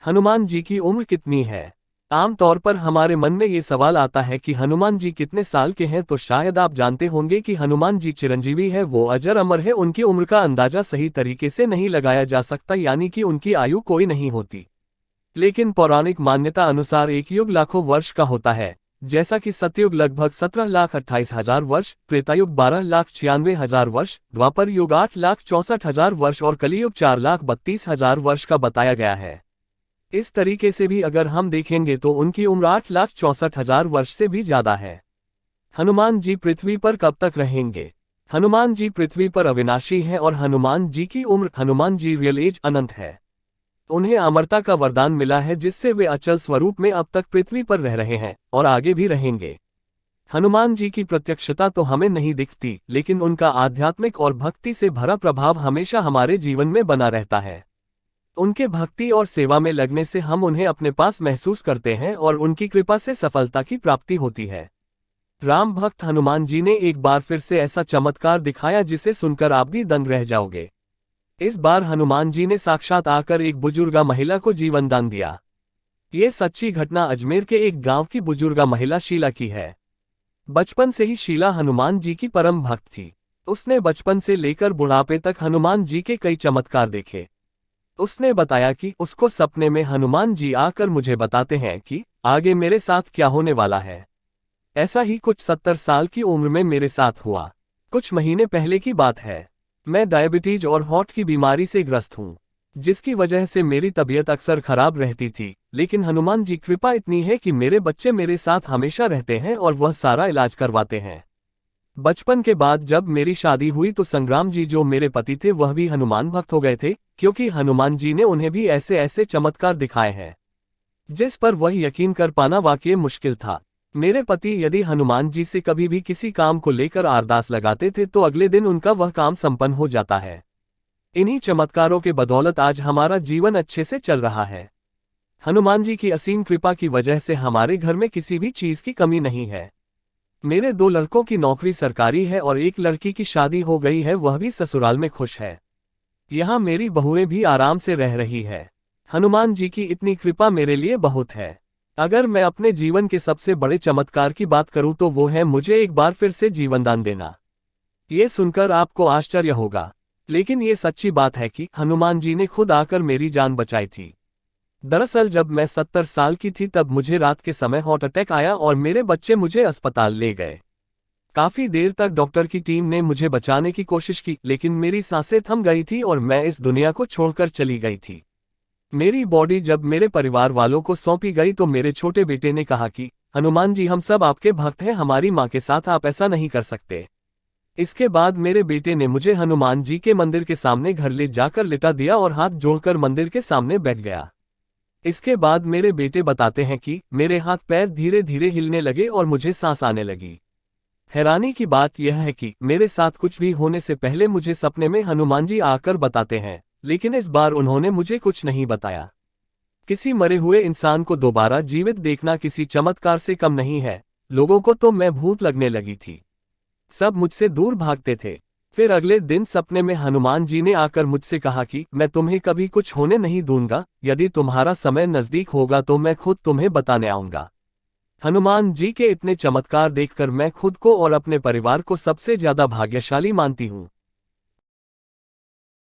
हनुमान जी की उम्र कितनी है? आम तौर पर हमारे मन में ये सवाल आता है कि हनुमान जी कितने साल के हैं, तो शायद आप जानते होंगे कि हनुमान जी चिरंजीवी है, वो अजर अमर है। उनकी उम्र का अंदाजा सही तरीके से नहीं लगाया जा सकता, यानी कि उनकी आयु कोई नहीं होती। लेकिन पौराणिक मान्यता अनुसार एक युग लाखों वर्ष का होता है। जैसा कि सतयुग लगभग 17,28,000 वर्ष, त्रेतायुग 12,96,000 वर्ष, द्वापर युग 8,64,000 वर्ष और कलियुग 4,32,000 वर्ष का बताया गया है। इस तरीके से भी अगर हम देखेंगे तो उनकी उम्र 8,64,000 वर्ष से भी ज्यादा है। हनुमान जी पृथ्वी पर कब तक रहेंगे? हनुमान जी पृथ्वी पर अविनाशी हैं और हनुमान जी की उम्र, हनुमान जी रियल एज, अनंत है। उन्हें अमरता का वरदान मिला है, जिससे वे अचल स्वरूप में अब तक पृथ्वी पर रह रहे हैं और आगे भी रहेंगे। हनुमान जी की प्रत्यक्षता तो हमें नहीं दिखती, लेकिन उनका आध्यात्मिक और भक्ति से भरा प्रभाव हमेशा हमारे जीवन में बना रहता है। उनके भक्ति और सेवा में लगने से हम उन्हें अपने पास महसूस करते हैं और उनकी कृपा से सफलता की प्राप्ति होती है। राम भक्त हनुमान जी ने एक बार फिर से ऐसा चमत्कार दिखाया जिसे सुनकर आप भी दंग रह जाओगे। इस बार हनुमान जी ने साक्षात आकर एक बुजुर्गा महिला को जीवन दान दिया। ये सच्ची घटना अजमेर के एक गांव की बुजुर्गा महिला शीला की है। बचपन से ही शीला हनुमान जी की परम भक्त थी। उसने बचपन से लेकर बुढ़ापे तक हनुमान जी के कई चमत्कार देखे। उसने बताया कि उसको सपने में हनुमान जी आकर मुझे बताते हैं कि आगे मेरे साथ क्या होने वाला है। ऐसा ही कुछ 70 साल की उम्र में मेरे साथ हुआ। कुछ महीने पहले की बात है। मैं डायबिटीज और हार्ट की बीमारी से ग्रस्त हूँ, जिसकी वजह से मेरी तबीयत अक्सर खराब रहती थी। लेकिन हनुमान जी कृपा इतनी है कि मेरे बच्चे मेरे साथ हमेशा रहते हैं और वह सारा इलाज करवाते हैं। बचपन के बाद जब मेरी शादी हुई तो संग्राम जी, जो मेरे पति थे, वह भी हनुमान भक्त हो गए थे, क्योंकि हनुमान जी ने उन्हें भी ऐसे ऐसे चमत्कार दिखाए हैं जिस पर वह यकीन कर पाना वाकई मुश्किल था। मेरे पति यदि हनुमान जी से कभी भी किसी काम को लेकर अरदास लगाते थे तो अगले दिन उनका वह काम संपन्न हो जाता है। इन्हीं चमत्कारों के बदौलत आज हमारा जीवन अच्छे से चल रहा है। हनुमान जी की असीम कृपा की वजह से हमारे घर में किसी भी चीज की कमी नहीं है। मेरे 2 लड़कों की नौकरी सरकारी है और एक लड़की की शादी हो गई है, वह भी ससुराल में खुश है। यहाँ मेरी बहुएं भी आराम से रह रही है। हनुमान जी की इतनी कृपा मेरे लिए बहुत है। अगर मैं अपने जीवन के सबसे बड़े चमत्कार की बात करूं तो वो है मुझे एक बार फिर से जीवन दान देना। ये सुनकर आपको आश्चर्य होगा, लेकिन ये सच्ची बात है कि हनुमान जी ने खुद आकर मेरी जान बचाई थी। दरअसल जब मैं 70 साल की थी तब मुझे रात के समय हार्ट अटैक आया और मेरे बच्चे मुझे अस्पताल ले गए। काफी देर तक डॉक्टर की टीम ने मुझे बचाने की कोशिश की, लेकिन मेरी सांसें थम गई थी और मैं इस दुनिया को छोड़कर चली गई थी। मेरी बॉडी जब मेरे परिवार वालों को सौंपी गई तो मेरे छोटे बेटे ने कहा कि हनुमान जी, हम सब आपके भक्त हैं, हमारी माँ के साथ आप ऐसा नहीं कर सकते। इसके बाद मेरे बेटे ने मुझे हनुमान जी के मंदिर के सामने घर ले जाकर लिटा दिया और हाथ जोड़कर मंदिर के सामने बैठ गया। इसके बाद मेरे बेटे बताते हैं कि मेरे हाथ पैर धीरे धीरे हिलने लगे और मुझे सांस आने लगी। हैरानी की बात यह है कि मेरे साथ कुछ भी होने से पहले मुझे सपने में हनुमान जी आकर बताते हैं, लेकिन इस बार उन्होंने मुझे कुछ नहीं बताया। किसी मरे हुए इंसान को दोबारा जीवित देखना किसी चमत्कार से कम नहीं है। लोगों को तो मैं भूत लगने लगी थी, सब मुझसे दूर भागते थे। फिर अगले दिन सपने में हनुमान जी ने आकर मुझसे कहा कि मैं तुम्हें कभी कुछ होने नहीं दूंगा, यदि तुम्हारा समय नजदीक होगा तो मैं खुद तुम्हें बताने आऊंगा। हनुमान जी के इतने चमत्कार देखकर मैं खुद को और अपने परिवार को सबसे ज्यादा भाग्यशाली मानती हूँ।